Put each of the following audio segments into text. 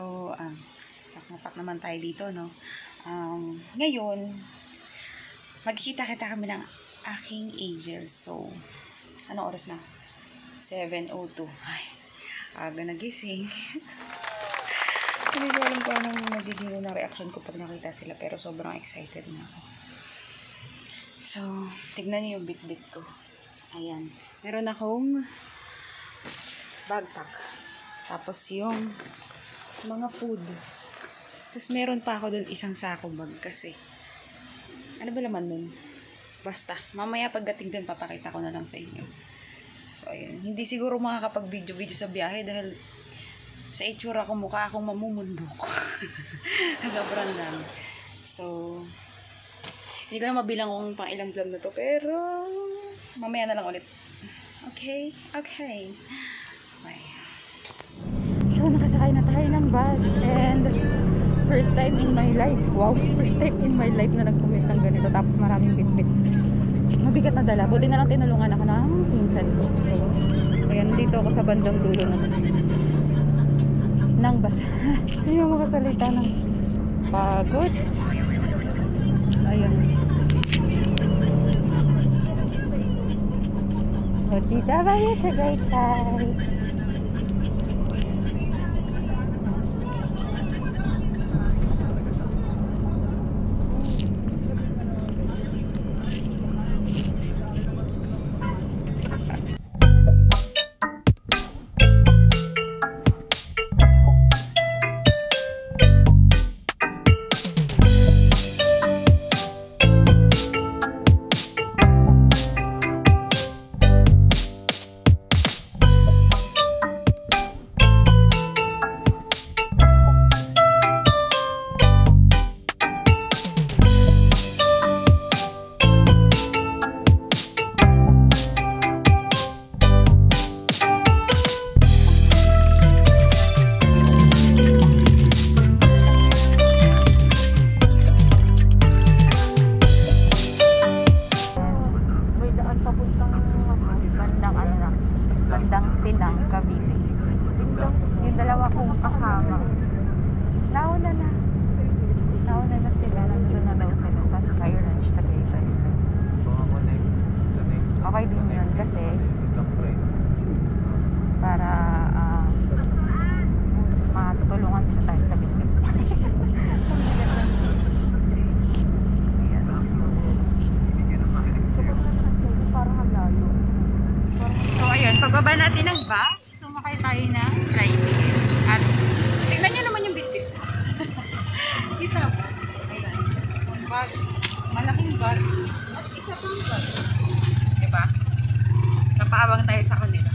So, pak naman tayo dito, no? Ngayon, magkikita-kita kami ng aking angel. So, ano oras na? 7:02. Ay, aga nagising. Hindi ko alam kung anong magiging na reaction ko pag nakita sila, pero sobrang excited na ako. So, tignan niyo yung bit-bit ko. Ayan. Meron akong backpack. Tapos yung mga food. Tapos meron pa ako dun isang sako bag kasi. Ano ba laman nun? Basta. Mamaya pagdating dun, papakita ko na lang sa inyo. So, ayan. Hindi siguro makakapag-video sa biyahe dahil sa itsura ko mukha akong mamumundok. Sobrang dami. So, hindi ko na mabilang kung pang ilang vlog na to, pero mamaya na lang ulit. Okay? Okay. Bye. So, nakasakay na tayo ng bus and first time in my life. Wow, first time in my life na nag-commute ng ganito tapos maraming bit-bit. Mabigat na dala. Buti na lang tinulungan ako ng pinsan ko. So, ayan, dito ako sa bandang dulo ng bus. Hindi mo makasalita ng pagod. Ayan. Dito ba dito guys? Yung dalawa kong kasama nauna na sila, nandun na daw sila sa Sky Ranch Tagaytay. Okay din yun kasi para matutulungan sila tayo sa business. Parang ang layo. So ayun, pagbaba natin ng bus, sumakay tayo ng tricycle. At tignan nyo naman yung bit-bit. Kita ba? Ayan. Bag. Malaking bag. At isa pang bag. Diba? Napaabang tayo sa kanila.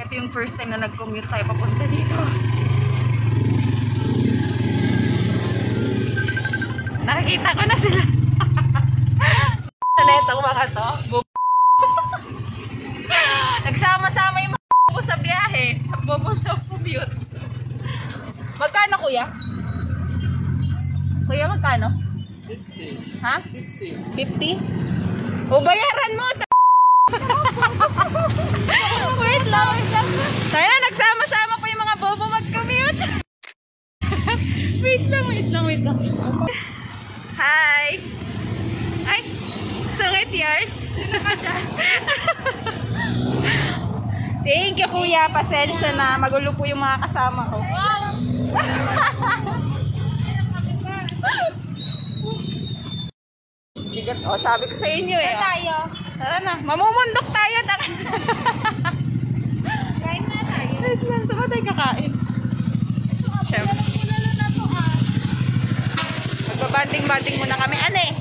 Ito yung first time na nag-commute tayo papunta dito. Nakikita ko na sila. Itong mga to. Nagsama-sama yung mga po sa biyahe. Sa commute. Magkano kuya? Kuya magkano? 50. Ha? 50? O bayaran mo. Wait lang. Tayo na nagsama-sama po yung mga bobo mag-commute. Wait lang. Hi. Ay. Sungit yard. Thank you kuya, pasensya na. Magulo po yung mga kasama ko. Bigat, oh, sabi ko sa inyo eh. Tayo. Tara na, mamumundok tayo. Kain na tayo. Wait lang, saan ba tayo kakain? Siyempre. Magbabanding-banding muna kami. Ano eh?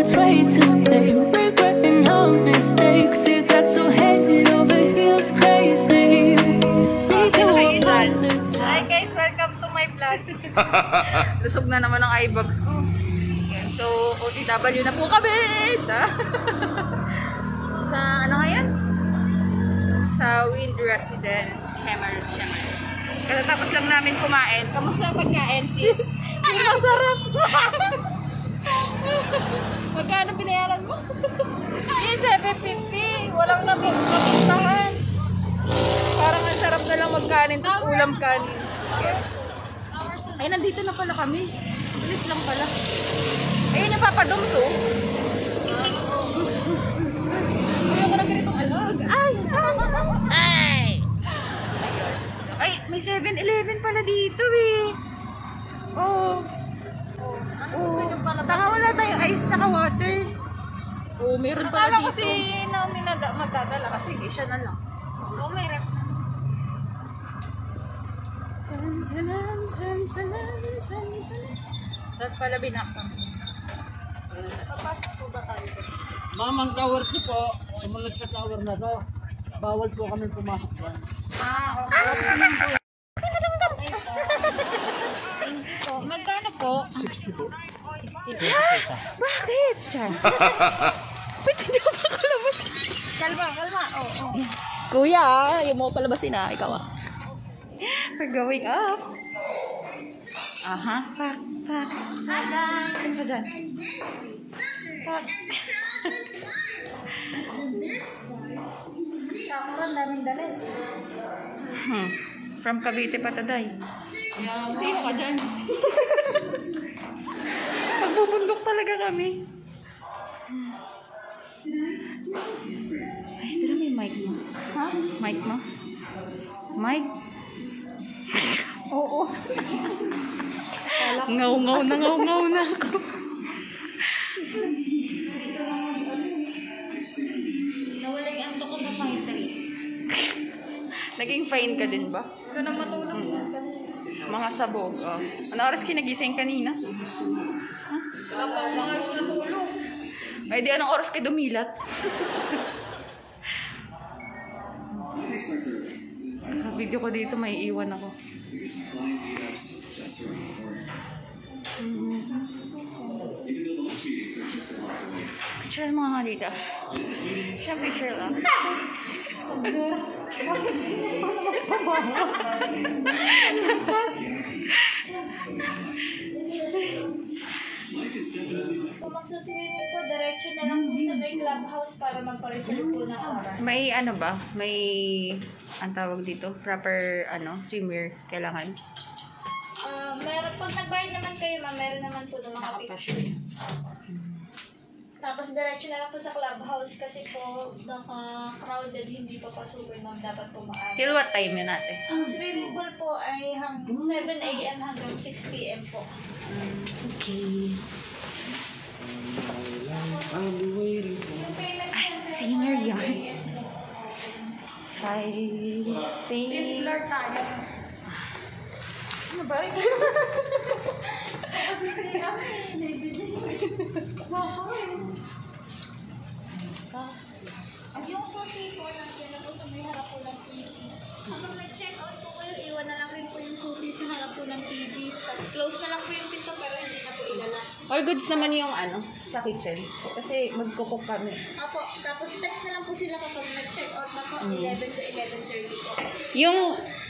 It's way too late, regretting our mistakes. You got so head over heels crazy. Hi guys, welcome to my vlog. Lusog na naman ang eyebags ko. Yan, so OTW na po kami sa ano nga yan? Sa Wind Residence Emerald Shimmer. Katatapos lang namin kumain. Kamusta ang pagkain sis? Masarap. Magkano binayaran mo? Eh, 750. Walang napuntahan. Parang ang sarap na lang magkanin, tapos ulam kanin. Ay, nandito na pala kami. Bilis lang pala. Ayun yung Papa Doms, oh. Ayoko na ganitong alog. Ay! Ay, may 7-Eleven pala dito, eh. Oh. Tanga, wala tayong ice tsaka water. Oh, meron pala Akala dito. kasi namin magdadala kasi siya na lang. Oh, may rep. Dapat pala binakpan. Papasok po ba tayo? Ma'am, ang tower ko po, sumunod sa tower na to. Bawal po kami pumasok dyan. Okay. Magkano po? 60 po. Bakit? Char. Ba't hindi ko pa kalabas? Kalma. Oo. Kuya, yung mo palabasin na. Ikaw ah. We're going up. Aha. Pak. Hi guys! Ano ka dyan? Pak. Sakura, daming dali. From Cavite pa taday. Sino ka dyan? Magbubundok talaga kami. Ay, dala may mic mo. Ha? Mic mo? Mic? Oo. Ngaw na ako. Nawala yung anto ko sa factory. Naging fine ka din ba? Ito na matulog yan. Mga sabog. Oh. Ano oras kinagising kanina? Wala pa mga oras na tulog. Ay, di anong oras kayo dumilat? Video ko dito, may iwan ako. Picture mo nga dito. Siya picture lang. Kung magsuswimming po, diretso na lang po sa may clubhouse para magpa-reserve po ng oras. May ano ba? May, ang tawag dito, proper swimwear kailangan? Meron, pag nagbayad naman kayo, ma'am, meron naman po ng mga picture. Tapos diretso na lang po sa clubhouse kasi po crowded, hindi pa pasukin, ma'am, dapat po maaga. Till what time yun natin? Ang swimming pool po ay 7 a.m. hanggang 6 p.m. po. Okay. Yung payment Ay, senior yan. Fighting. Lord tayo. Ano ba? Yung susi po natin na po sa may harap po ng TV. Kapag nag-check out po kayo, iwan na lang rin po yung susi sa harap po ng TV. Tapos close na lang po yung pinto pero hindi na po ilala. All goods naman yung sa kitchen. Kasi magkukok kami. Apo, tapos text na lang po sila kapag nag-check out na po 11 to 11:30 po. Yung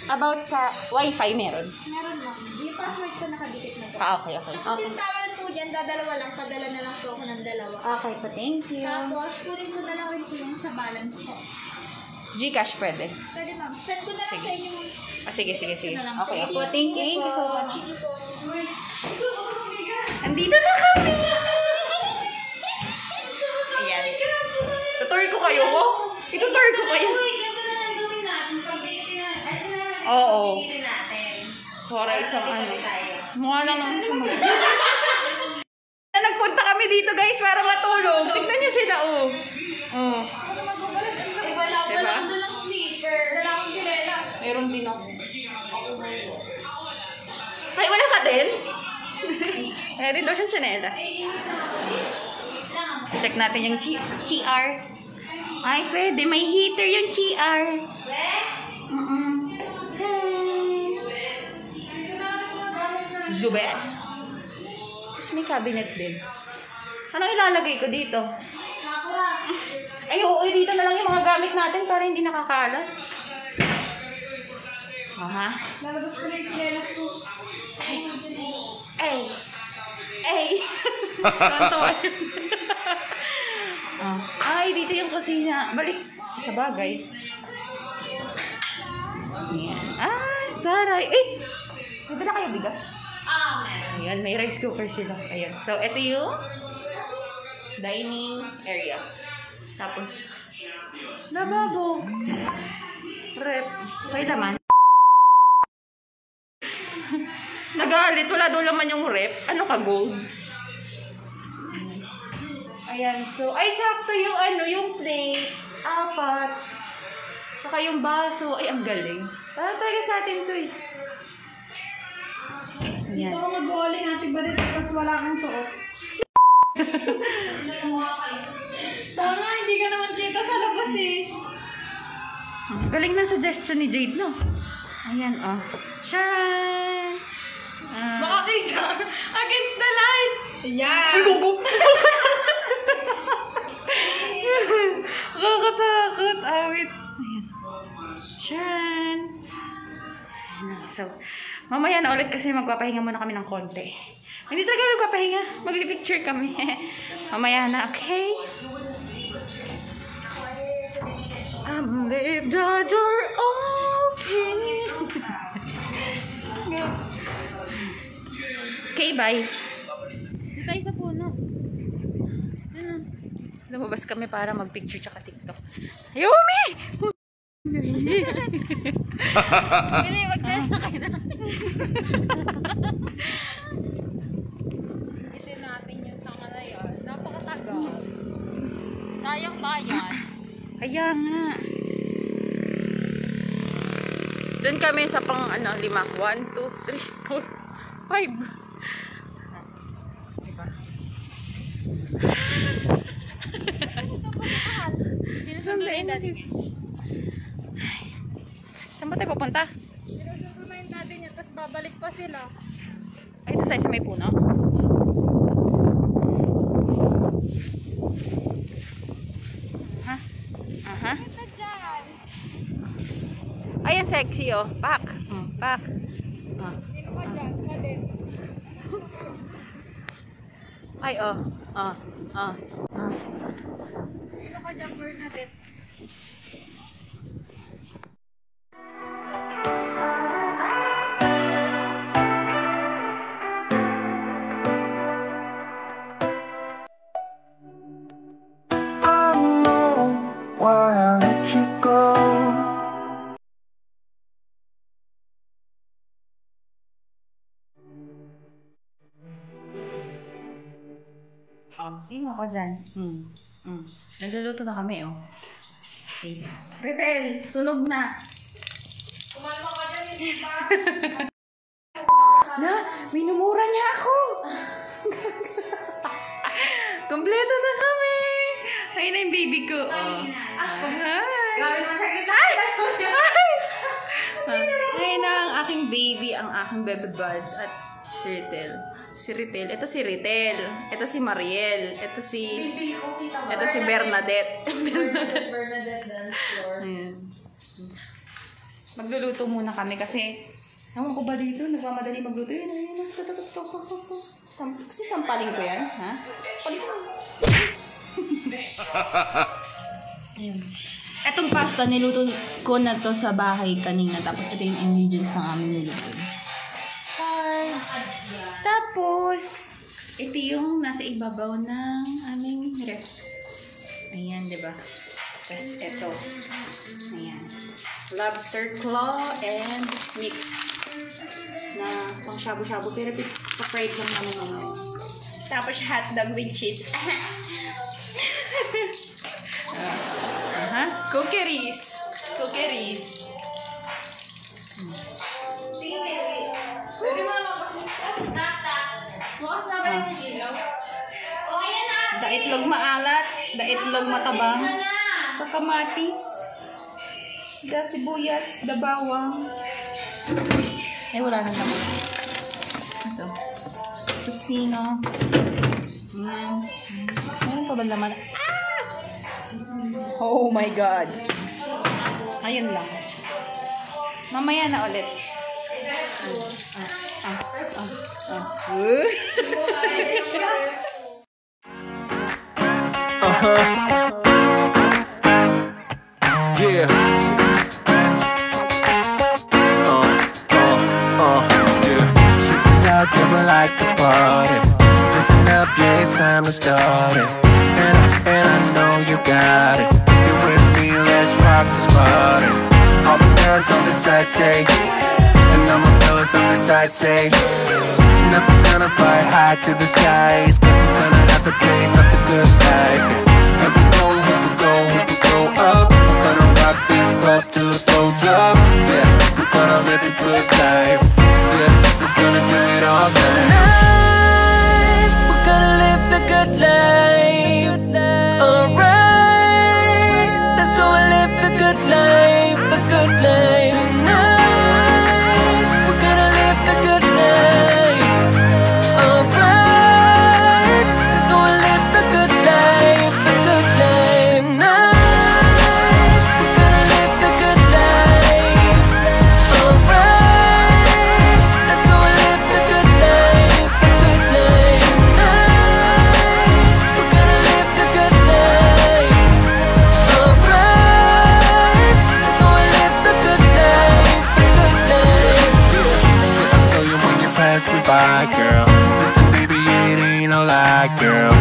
about sa wifi meron. Meron lang. Yung password ko nakadikit na po. Okay. Tapos yung towel po dyan, dadalawa lang. Padala na lang po ako ng dalawa. Okay po, thank you. Tapos, kunin ko na lang rin po yung sa balance ko. Gcash pwede. Pwede ma'am. Send ko na lang Sige. sa inyo. Sige. Na lang Okay po. po, thank you so much. Sige po. Andito na kami! Ayan. Tutor ko kayo mo? Itutor ko kayo. Ganito na lang gawin natin. Pag dinitin natin. Oo. Dinitin natin. Para isang mukha lang naman siya mag- Nagpunta kami dito guys para matulog. Tignan niyo sila oh. Oh. Wala Diba? lang dalang sleeper. Wala akong sirela. Meron din ako. Ay, wala ka din? Meron din daw siyang tsinelas. Check natin yung GR. Ay, pwede. May heater yung GR. Zubes. Tapos may cabinet din. Anong ilalagay ko dito? Sakura. Ay, oo. Dito na lang yung mga gamit natin para hindi nakakalat. Aha. Lalabas ko na yung sirelas ko. Ay. Ay! Tonto. Ay, dito yung kusina. Balik. Sa bagay. Ayan. Ay, taray. Eh! May bala kayo bigas? Ayan, may rice cooker sila. Ayan. So, ito yung dining area. Tapos, lababo. Rep. May laman. Nagalit. Wala doon laman yung rep. Ano ka, gold? Ayan. So, ay, sakto yung yung plate. 4. Saka yung baso. Ay, ang galing. Para talaga sa atin to eh. Ayan. Ito ako mag-bowling natin ba dito tapos wala kang suot. Tanga, hindi ka naman kita sa labas eh. Galing na suggestion ni Jade, no? Ayan, oh. Shan! Baka kita against the light. Ayan. Kakatakot. Awit. Ayan. Shan! So, mamaya na ulit kasi magpapahinga muna kami ng konti. Hindi talaga magpapahinga. Mag-picture kami. Mamaya na, okay? Leave the door open. Okay, bye. Dito tayo sa puno. Ano? Lumabas kami para mag-picture tsaka TikTok. Ayumi! Hindi, magdala kayo na. Isin natin yung tanga na yan. Napakatagal. Sayang bayan. Kaya nga. Doon kami sa pang 5. 1, 2, 3, 4, 5. Diba? Sinusunduin natin. Saan ba tayo papunta? Sinusundo na yung daddy niya, tapos babalik pa sila. Ay, doon tayo sa may puno. Ha? Aha. Ito dyan. Ayan, sexy, oh. Pak. Pak. Sino ka dyan? Kadin. Ay, oh. Sino ka dyan, Bernadette? Why I let you go? Sino ako dyan? Nagluluto na kami, oh. Okay. Ritel, sunog na. Kumalma ka dyan, hindi pa. Na, minumura niya ako. Kompleto na kami. Ayun na yung baby ko. Oh. Hi. Grabe masakit na. Ayun na ang aking baby, ang aking baby buds at si Ritel. Si Ritel. Ito si Ritel. Ito si Mariel. Ito si Bernadette. Bernadette dance floor. Ayan. Magluluto muna kami kasi ewan ko ba dito, nagmamadali magluto yun. Ayun, kasi sampaling ko yan, ha? Sampaling ko. Ayun. Etong pasta, niluto ko na to sa bahay kanina. Tapos ito yung ingredients ng aming niluto. Carbs. Tapos, ito yung nasa ibabaw ng aming ref. Ayan, diba? Tapos ito. Ayan. Lobster claw and mix na pang shabu-shabu pero pa-fried lang naman naman. Tapos hotdog with cheese. Cookies. Pwede mo naman bukas na ba yung ilaw? O, ayan na! Daitlog maalat, daitlog matabang, sa kamatis, da sibuyas, da bawang. Wala na naman. Ito. Tocino. Meron pa ba laman? Oh my God. Ayun lang. Mamaya na ulit. Yeah. Yeah. Shit out there, we like to party. Listen up, yeah, it's time to start it. And I know you got it. You with me, let's rock this party. All the girls on the side say, and all my fellas on the side say, tonight we're gonna fly high to the skies, 'cause we're gonna have a taste of the good life. Here we go, here we go, here we go up. We're gonna rock this club till it goes up. Yeah, we're gonna live a good life. Yeah, we're gonna do it all night. Tonight, we're gonna live the good life. Alright, let's go and live the good life, the good life. Tonight, we're gonna live the good life. Alright, let's go and live the good life, the good life. Tonight, we're gonna live the good life. Alright, let's go and live the good life, the good life. Tonight, we're gonna live the good life. Alright, let's go and live the good life, the good life. I saw you when you passed me by, girl. Listen, baby, it ain't no lie, girl.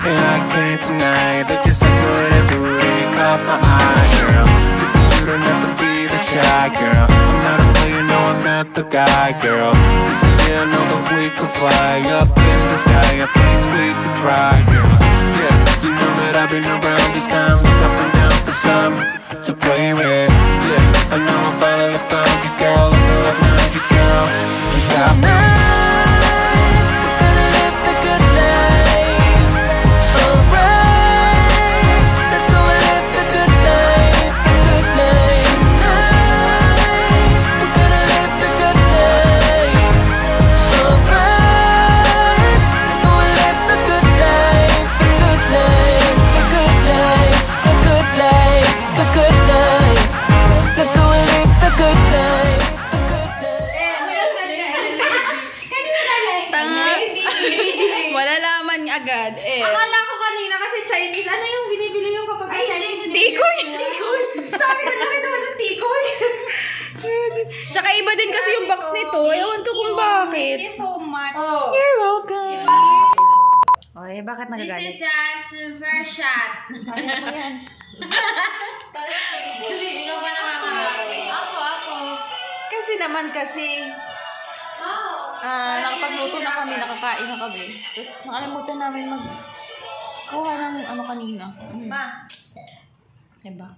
And I can't deny that your sexy little booty caught my eye, girl. Listen, you don't have to be the shy, girl. I'm not a player, no, I'm not the guy, girl. Listen, yeah, I know that we could fly up in the sky, a place we could try, girl. Yeah, you know that I've been around this time, look up and down for some to play with. Yeah, I know I finally found you, girl. I feel like now you, girl. You got me. Malalaman niya agad eh. Akala ko kanina kasi Chinese. Ano yung binibili yung kapag Chinese? Tikoy! Sabi ko, nakita mo ng tikoy. Tsaka iba din kasi yung box nito. Ewan ko kung bakit. Thank you so much. You're welcome. Oy, bakit nagagalit? This is a silver shot. Kaya mo yan. Ikaw ba nakakarawi? Ako. Kasi naman nakapagluto na kami, nakakain na kami. Tapos nakalimutan namin kuha ng ano kanina. Ma, Diba?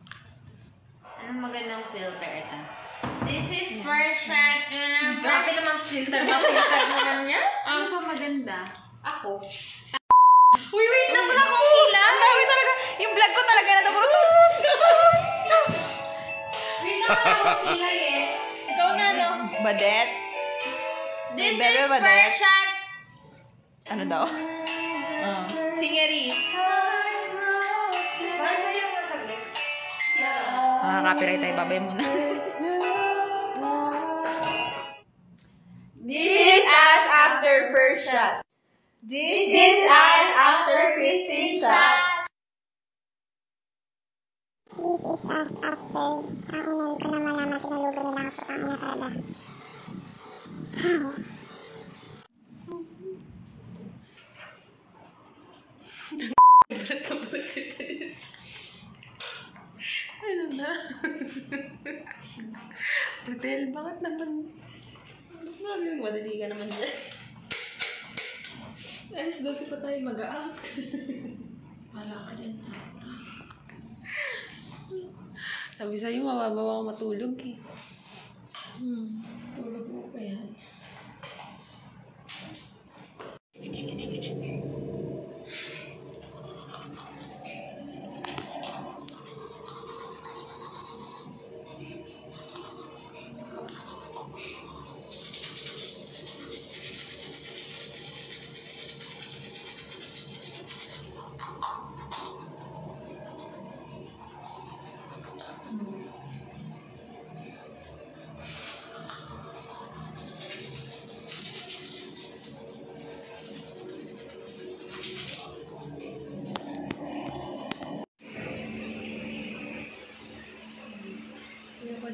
anong magandang filter ito? This is first shot. Grabe naman filter. Ma-filter naman niya? Ano ba maganda? Ako. Uy, wait na pala akong hila. Ang dami talaga. Yung vlog ko talaga na tapos. Wait na pala akong hila eh. Ikaw na, no? Badet? This Bebe is Badet. first shot. Ano daw? Singeris. Bakit ba yung masaglit? Copyright tayo. Babay muna. This is us after first shot. This is us after 15 shots. This is us after kainan ko na malaman tinalugin nila ako ang nakala. Ano na? Hotel, bakit naman? Madali ka naman dyan. Alas 12 pa tayo mag-a-out. Wala ka dyan. Sabi sa'yo, mababaw ako matulog eh. Tulog mo pa yan.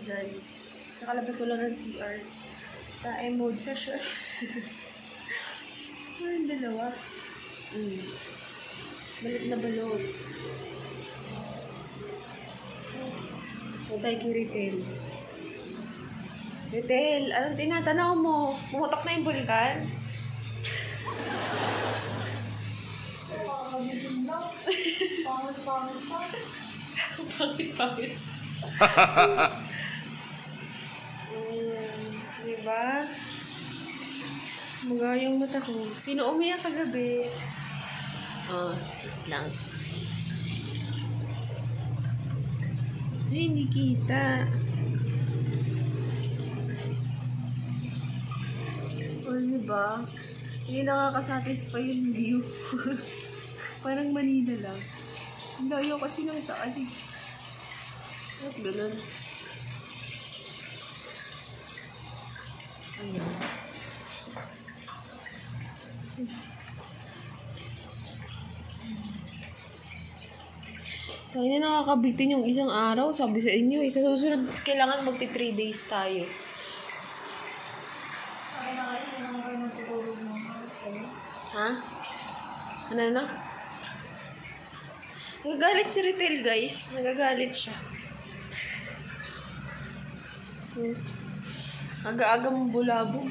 dyan. Nakalabas ko lang ng CR. Tae mode session. Yung dalawa. Balot na balot. Patay kay Ritel. Ritel, anong tinatanaw mo? Pumutok na yung bulkan? Pangit. Diba? Magayang mata ko. Sino umiyak kagabi? Oh, lang. Ay, hindi kita. O, diba? Hindi nakakasatisfy yung view. Parang Manila lang. Hindi, ayaw kasi ng taas eh. At ganun. Ayan. Tayo na nakakabitin yung isang araw. Sabi sa inyo, isa susunod, kailangan magti 3 days tayo. Ha? Ano na? Nagagalit si Ritel, guys. Nagagalit siya. Aga-aga mong bulabog.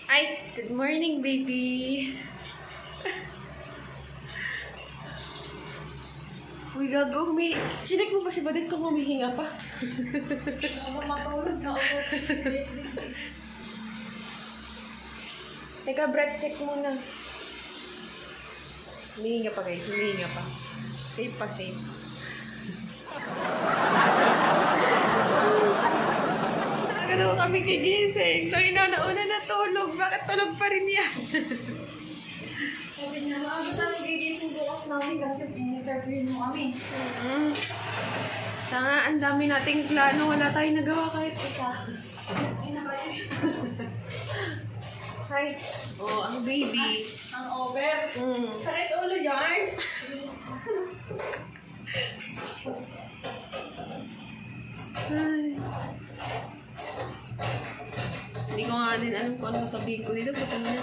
Ay, good morning, baby. Uy, gago, chinek mo ba si Badit kung humihinga pa? Ako matulog na ako. Teka, breath check muna. Humihinga pa, guys. Humihinga pa. Safe pa, safe. Ano kami gigising? So, nauna na tulog. Bakit tulog pa rin yan? Sabi niya, maaga tayo gigising bukas namin kasi in-interview mo kami. Tanga, ang dami nating plano. Wala tayong nagawa kahit isa. Hi. Oh, ang baby. Ang over. Sakit ulo yarn. Ay. Hindi ko nga din alam kung ano sabihin ko dito. Buta na.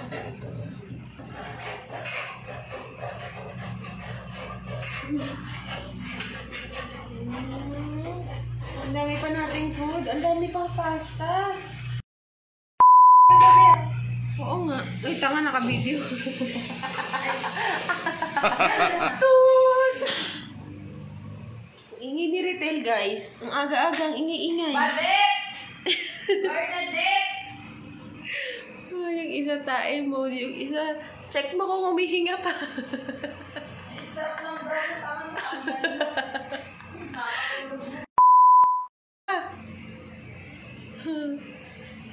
Ang dami pa nating food. Ang dami pang pasta. Oo nga. Uy, tanga, naka-video. Tut! Ingi ni Ritel, guys. Ang aga-agang ingi-ingay. Bakit? Bernadette! Oh, yung isa tae mode, yung isa, check mo kung humihinga pa. Sarap ng brown ang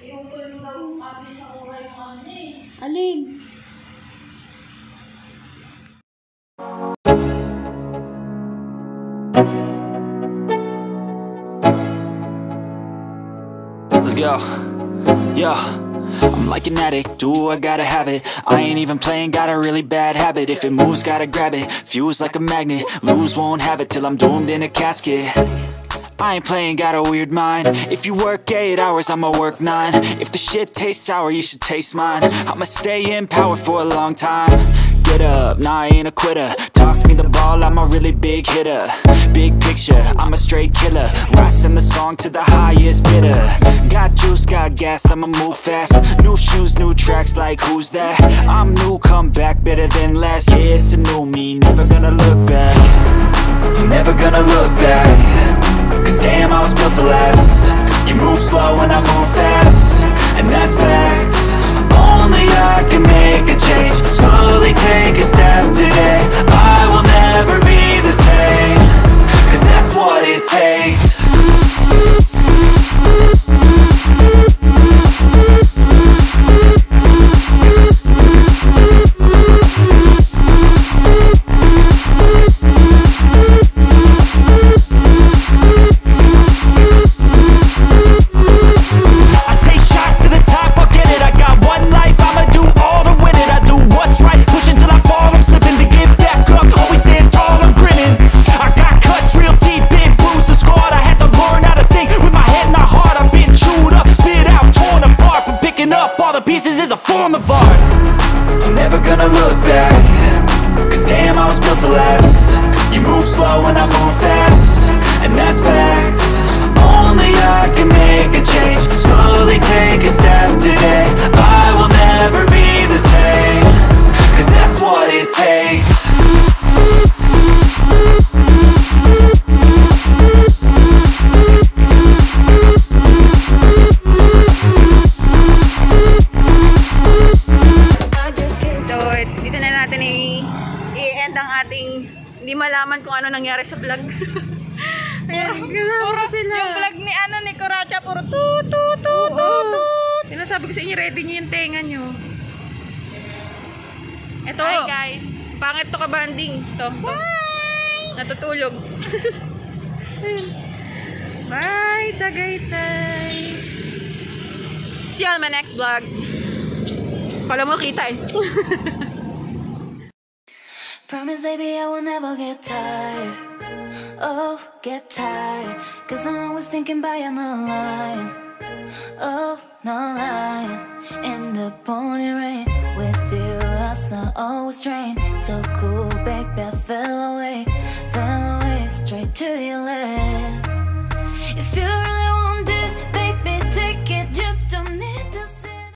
yung tulong daw kami sa kuha yung ano eh. Alin? Let's go. Yeah. I'm like an addict, do I gotta have it. I ain't even playing, got a really bad habit. If it moves, gotta grab it, fuse like a magnet. Lose, won't have it till I'm doomed in a casket. I ain't playing, got a weird mind. If you work 8 hours, I'ma work 9. If the shit tastes sour, you should taste mine. I'ma stay in power for a long time. Get up, nah, I ain't a quitter. Toss me the ball, I'm a really big hitter. Big picture, I'm a straight killer. Rising the song to the highest bidder. Got juice, got gas, I'ma move fast. New shoes, new tracks, like who's that? I'm new, come back, better than last. Yeah, it's a new me, never gonna look back. I'm never gonna look back. Cause damn, I was built to last. You move slow and I move fast, and that's facts. Only I can make a change. Slowly take a step today. I will never be the same. Cause that's what it takes. I take shots to the top, I'll get it, I form of art. I'm never gonna look back, cause damn, I was built to last. You move slow and I move fast, and that's facts. Only I can make a change, slowly take a step today. I will never be the same, cause that's what it takes. So, dito na natin i-end ang ating hindi malaman kung ano nangyari sa vlog. Ayan, kasama sila. Yung vlog ni ni Kuracha, puro tut. Sinasabi ko sa inyo, ready nyo yung tenga nyo. Ito, Hi guys. pangit to kabanding. Ito. Natutulog. Bye, Tagaytay. See you on my next vlog. Kala mo kita eh. Promise, baby, I will never get tired. Oh, get tired. Cause I'm always thinking about you, no lying. Oh, no lying. In the pouring rain, with you, I saw always drain. So cool, baby, I fell away straight to your lips.